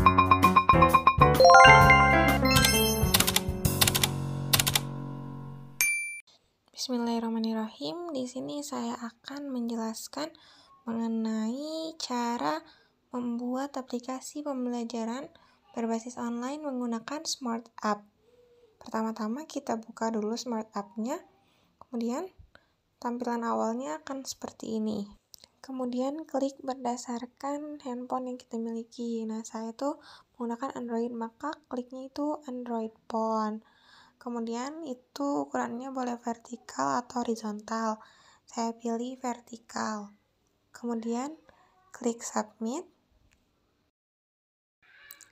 Bismillahirrahmanirrahim. Di sini saya akan menjelaskan mengenai cara membuat aplikasi pembelajaran berbasis online menggunakan Smart App. Pertama-tama kita buka dulu Smart App-nya, kemudian tampilan awalnya akan seperti ini. Kemudian klik berdasarkan handphone yang kita miliki. Nah, saya itu menggunakan Android, maka kliknya itu Android Phone. Kemudian itu ukurannya boleh vertikal atau horizontal. Saya pilih vertikal. Kemudian klik submit.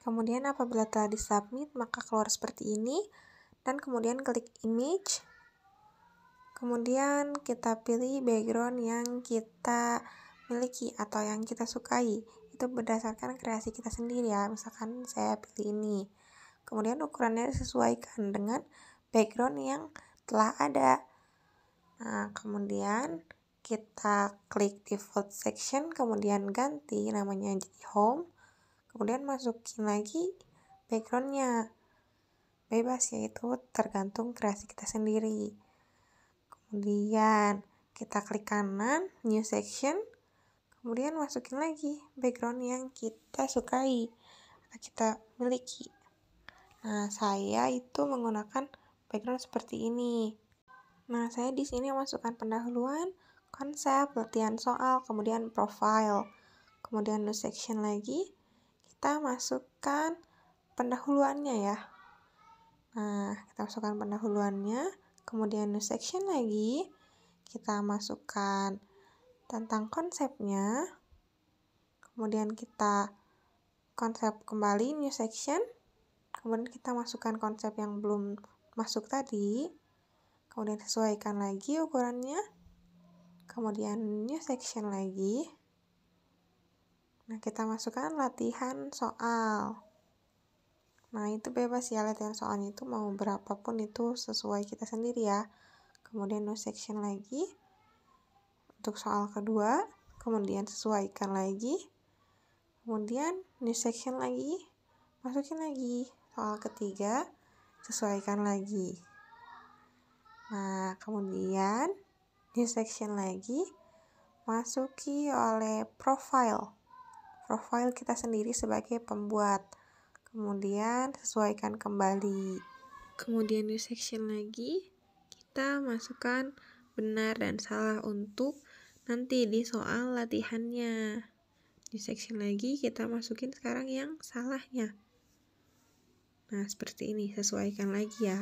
Kemudian apabila telah disubmit, maka keluar seperti ini. Dan kemudian klik image. Kemudian kita pilih background yang kita miliki atau yang kita sukai. Itu berdasarkan kreasi kita sendiri ya. Misalkan saya pilih ini. Kemudian ukurannya disesuaikan dengan background yang telah ada. Nah, kemudian kita klik default section, kemudian ganti namanya jadi home. Kemudian masukin lagi backgroundnya. Bebas, yaitu tergantung kreasi kita sendiri. Kemudian kita klik kanan, new section. Kemudian masukin lagi background yang kita sukai, kita miliki. Nah, saya itu menggunakan background seperti ini. Nah, saya di sini masukkan pendahuluan, konsep, latihan soal, kemudian profile. Kemudian new section lagi, kita masukkan pendahuluannya ya. Nah, kita masukkan pendahuluannya, kemudian new section lagi, kita masukkan tentang konsepnya. Kemudian kita konsep kembali, new section. Kemudian kita masukkan konsep yang belum masuk tadi. Kemudian sesuaikan lagi ukurannya. Kemudian new section lagi. Nah, kita masukkan latihan soal. Nah, itu bebas ya, latihan soalnya itu mau berapapun itu sesuai kita sendiri ya. Kemudian new section lagi. Untuk soal kedua, kemudian sesuaikan lagi. Kemudian new section lagi. Masukin lagi. Soal ketiga, sesuaikan lagi. Nah, kemudian new section lagi, masuki oleh profile. Profile kita sendiri sebagai pembuat. Kemudian sesuaikan kembali. Kemudian new section lagi, kita masukkan benar dan salah untuk nanti di soal latihannya. New section lagi, kita masukin sekarang yang salahnya. Nah, seperti ini, sesuaikan lagi ya.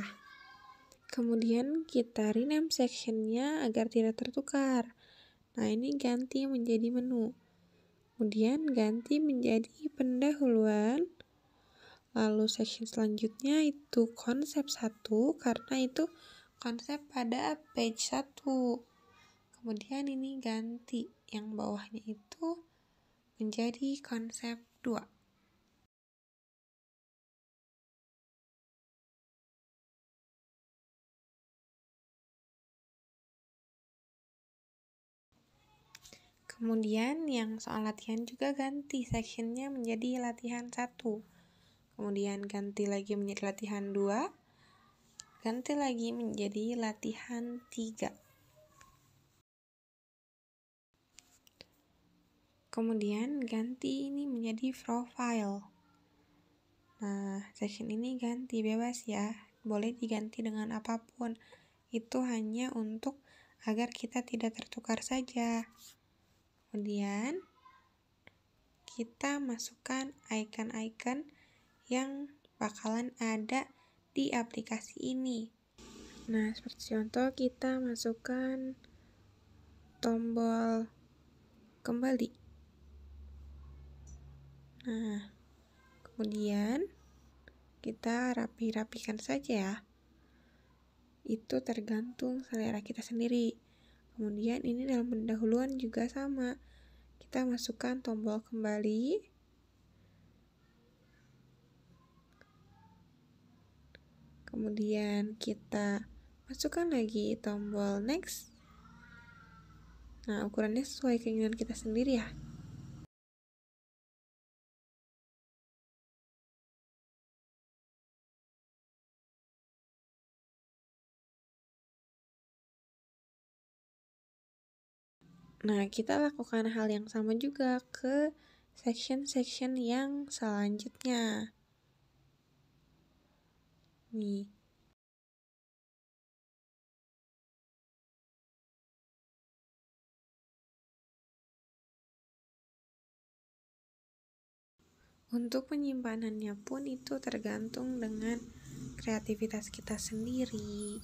Kemudian kita rename sectionnya agar tidak tertukar. Nah, ini ganti menjadi menu. Kemudian ganti menjadi pendahuluan. Lalu section selanjutnya itu konsep 1, karena itu konsep pada page 1. Kemudian ini ganti yang bawahnya itu menjadi konsep 2. Kemudian yang soal latihan juga ganti sectionnya menjadi latihan 1. Kemudian ganti lagi menjadi latihan 2. Ganti lagi menjadi latihan 3. Kemudian ganti ini menjadi profile. Nah, section ini ganti bebas ya. Boleh diganti dengan apapun. Itu hanya untuk agar kita tidak tertukar saja. Kemudian kita masukkan icon-icon yang bakalan ada di aplikasi ini. Nah, seperti contoh kita masukkan tombol kembali. Nah, kemudian kita rapi-rapikan saja ya. Itu tergantung selera kita sendiri. Kemudian ini dalam pendahuluan juga sama. Kita masukkan tombol kembali. Kemudian kita masukkan lagi tombol next. Nah, ukurannya sesuai keinginan kita sendiri ya. Nah, kita lakukan hal yang sama juga ke section-section yang selanjutnya. Nih. Untuk penyimpanannya pun itu tergantung dengan kreativitas kita sendiri.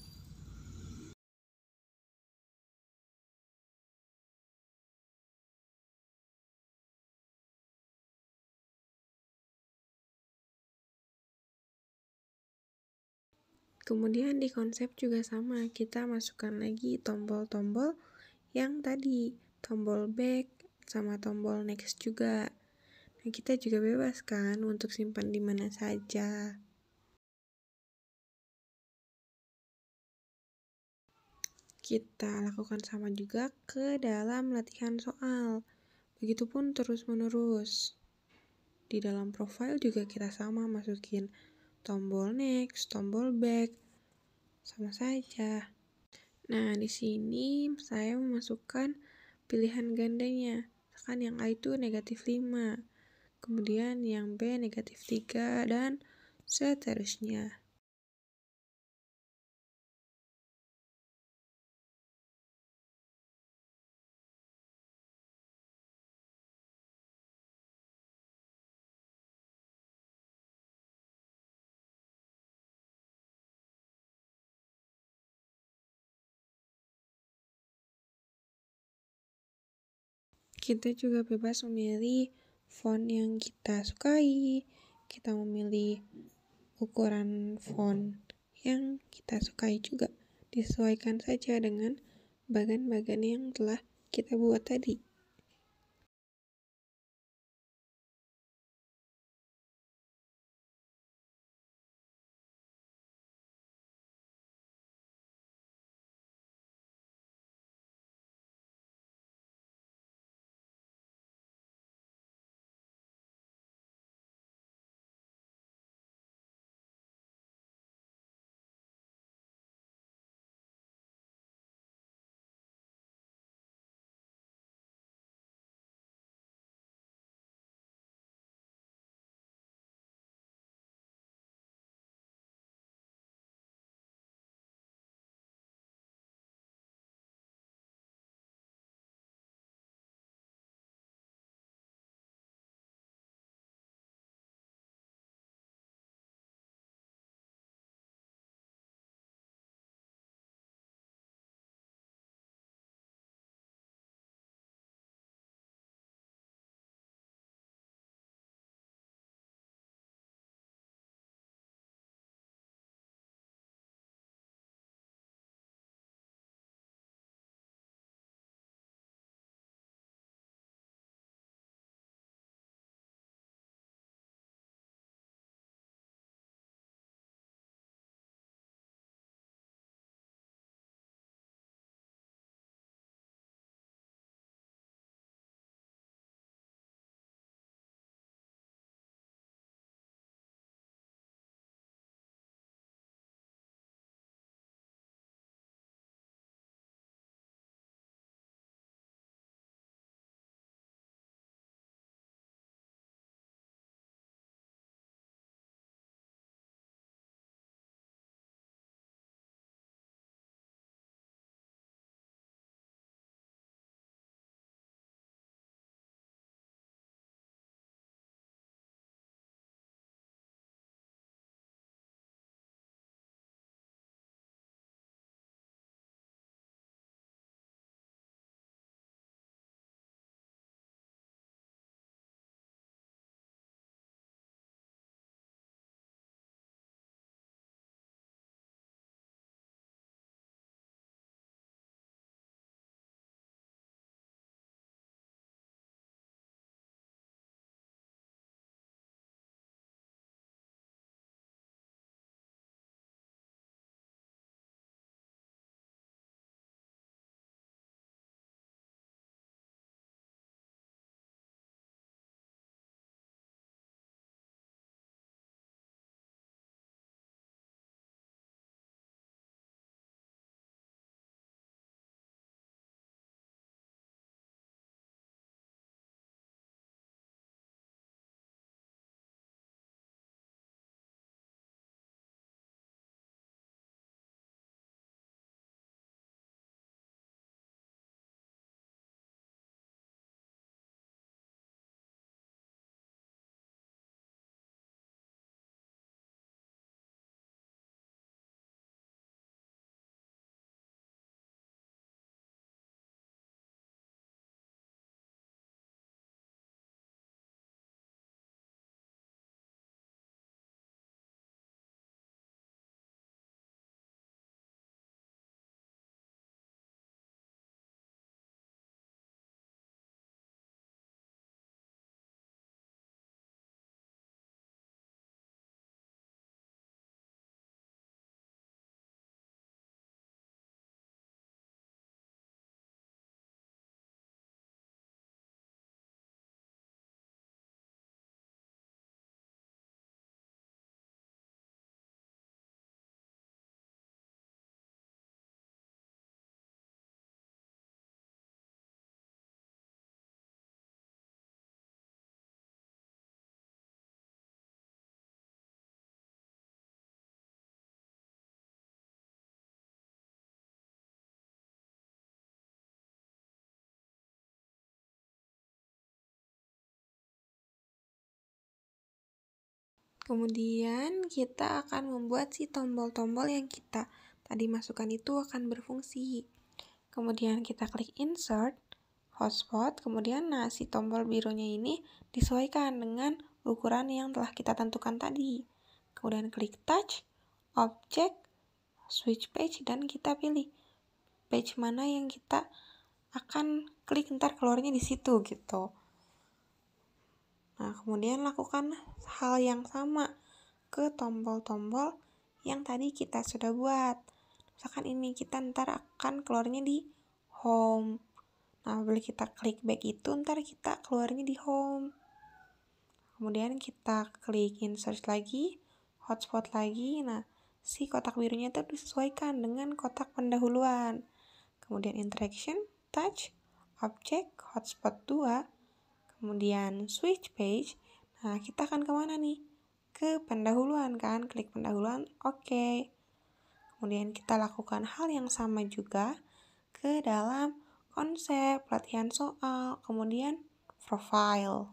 Kemudian di konsep juga sama, kita masukkan lagi tombol-tombol yang tadi, tombol back sama tombol next juga. Nah, kita juga bebas kan untuk simpan di mana saja. Kita lakukan sama juga ke dalam latihan soal. Begitupun terus-menerus. Di dalam profile juga kita sama masukin tombol next, tombol back, sama saja. Nah, di sini saya memasukkan pilihan gandanya. Misalkan yang A itu -5, kemudian yang B -3, dan seterusnya. Kita juga bebas memilih font yang kita sukai. Kita memilih ukuran font yang kita sukai juga. Disesuaikan saja dengan bagan-bagan yang telah kita buat tadi. Kemudian kita akan membuat si tombol-tombol yang kita tadi masukkan itu akan berfungsi. Kemudian kita klik insert, hotspot, kemudian si tombol birunya ini disesuaikan dengan ukuran yang telah kita tentukan tadi. Kemudian klik touch, object, switch page, dan kita pilih page mana yang kita akan klik, ntar keluarnya di situ gitu. Nah, kemudian lakukan hal yang sama ke tombol-tombol yang tadi kita sudah buat. Misalkan ini, kita ntar akan keluarnya di home. Nah, boleh kita klik back itu, ntar kita keluarnya di home. Kemudian kita klik insert lagi, hotspot lagi. Nah, si kotak birunya itu disesuaikan dengan kotak pendahuluan. Kemudian interaction, touch, object, hotspot 2, kemudian switch page. Nah, kita akan kemana nih? Ke pendahuluan kan, klik pendahuluan, oke. Kemudian kita lakukan hal yang sama juga ke dalam konsep, latihan soal, kemudian profile.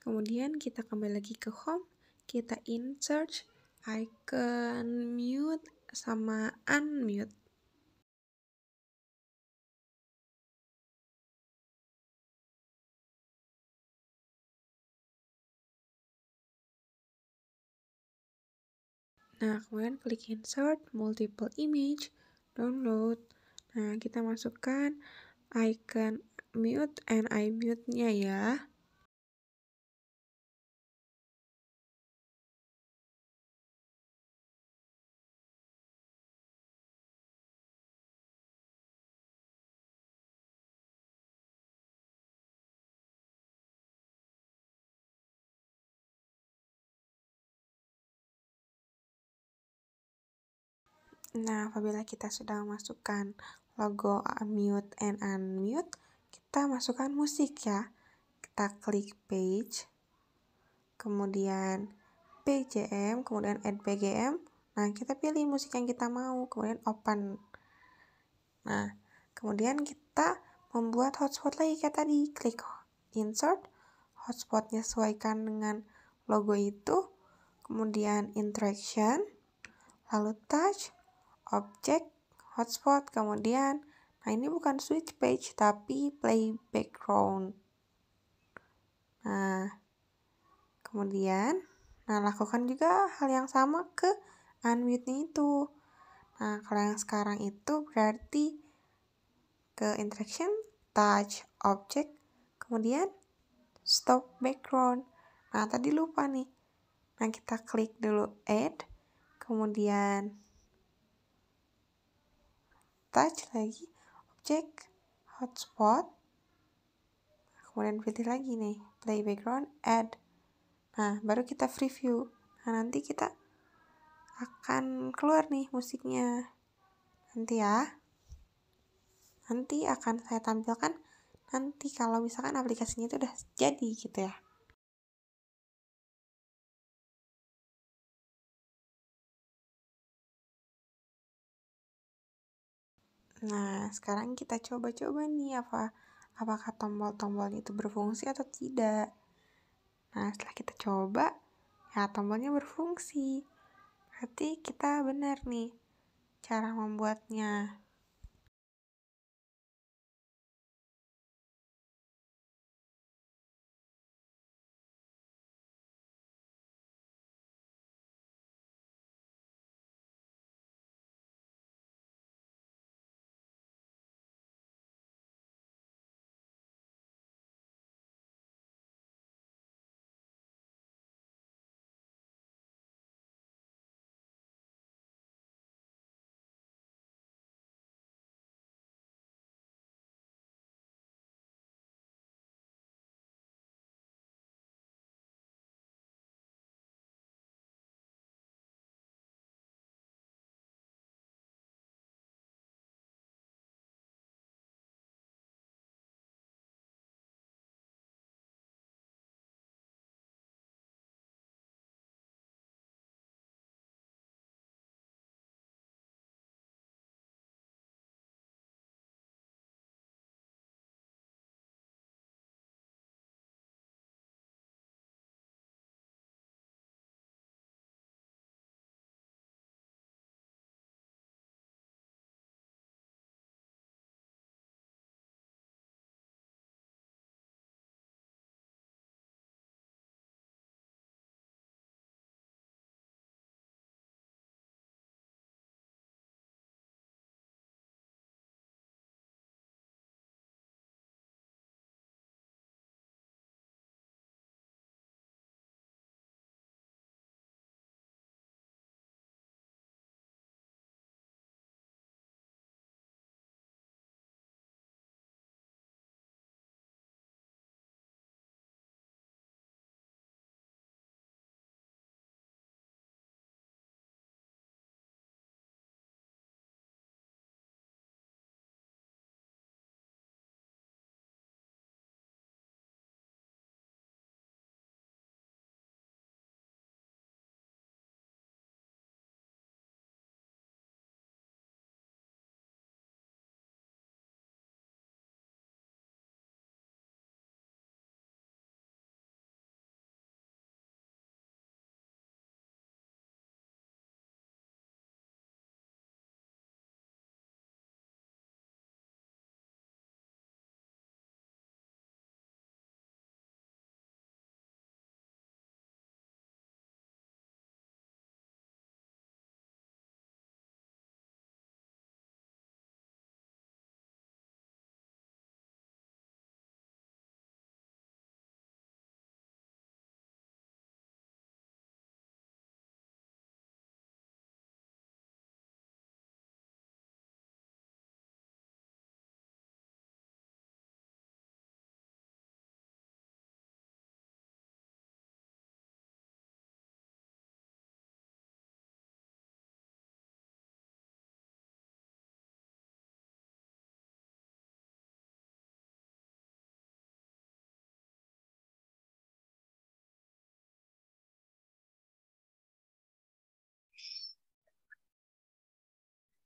Kemudian kita kembali lagi ke home, kita insert icon mute sama unmute. Nah, kemudian klik insert, multiple image, download. Nah, kita masukkan icon mute and iMute-nya ya. Nah, apabila kita sudah masukkan logo mute and unmute, kita masukkan musik ya. Kita klik page, kemudian PJM, kemudian add BGM. Nah, kita pilih musik yang kita mau, kemudian open. Nah, kemudian kita membuat hotspot lagi kayak tadi. Klik insert, hotspotnya sesuaikan dengan logo itu, kemudian interaction, lalu touch, object, hotspot, kemudian, nah ini bukan switch page, tapi play background. Nah, kemudian, lakukan juga hal yang sama ke unmute-nya itu. Nah, kalau yang sekarang itu berarti ke interaction, touch, object, kemudian stop background. Nah, tadi lupa nih. Nah, kita klik dulu add, kemudian touch lagi, object, hotspot, kemudian pilih lagi nih, play background, add. Nah, baru kita preview. Nah, nanti kita akan keluar nih musiknya. Nanti ya. Nanti akan saya tampilkan nanti kalau misalkan aplikasinya itu udah jadi gitu ya. Nah, sekarang kita coba-coba nih apakah tombol-tombolnya itu berfungsi atau tidak. Nah, setelah kita coba, ya tombolnya berfungsi. Berarti kita benar nih cara membuatnya.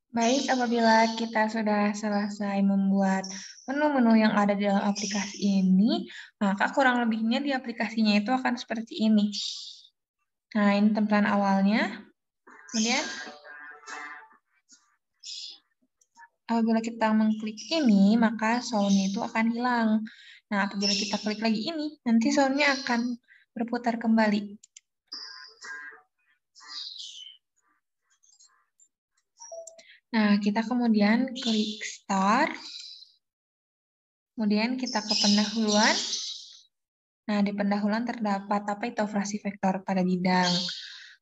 Baik, apabila kita sudah selesai membuat menu-menu yang ada di dalam aplikasi ini, maka kurang lebihnya di aplikasinya itu akan seperti ini. Nah, ini tampilan awalnya. Kemudian, apabila kita mengklik ini, maka sound-nya itu akan hilang. Nah, apabila kita klik lagi ini, nanti sound-nya akan berputar kembali. Nah, kita kemudian klik Start. Kemudian kita ke pendahuluan. Nah, di pendahuluan terdapat apa itu frasi vektor pada bidang.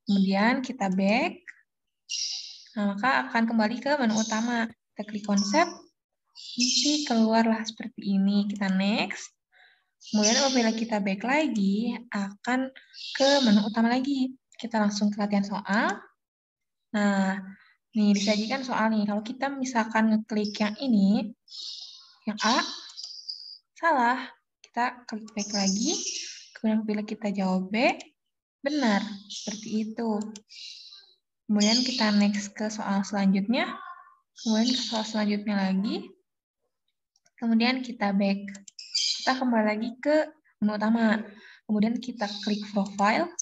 Kemudian kita back. Nah, maka akan kembali ke menu utama. Kita klik konsep. Nanti keluarlah seperti ini. Kita next. Kemudian apabila kita back lagi, akan ke menu utama lagi. Kita langsung ke latihan soal. Nah, nih disajikan soal nih. Kalau kita misalkan ngeklik yang ini, yang A, salah. Kita klik back lagi. Kemudian apabila kita jawab B, benar. Seperti itu. Kemudian kita next ke soal selanjutnya. Kemudian ke soal selanjutnya lagi. Kemudian kita back. Kita kembali lagi ke menu utama. Kemudian kita klik profile.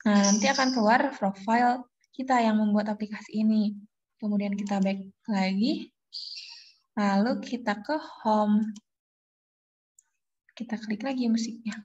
Nah, nanti akan keluar profile kita yang membuat aplikasi ini. Kemudian kita back lagi. Lalu kita ke home. Kita klik lagi musiknya.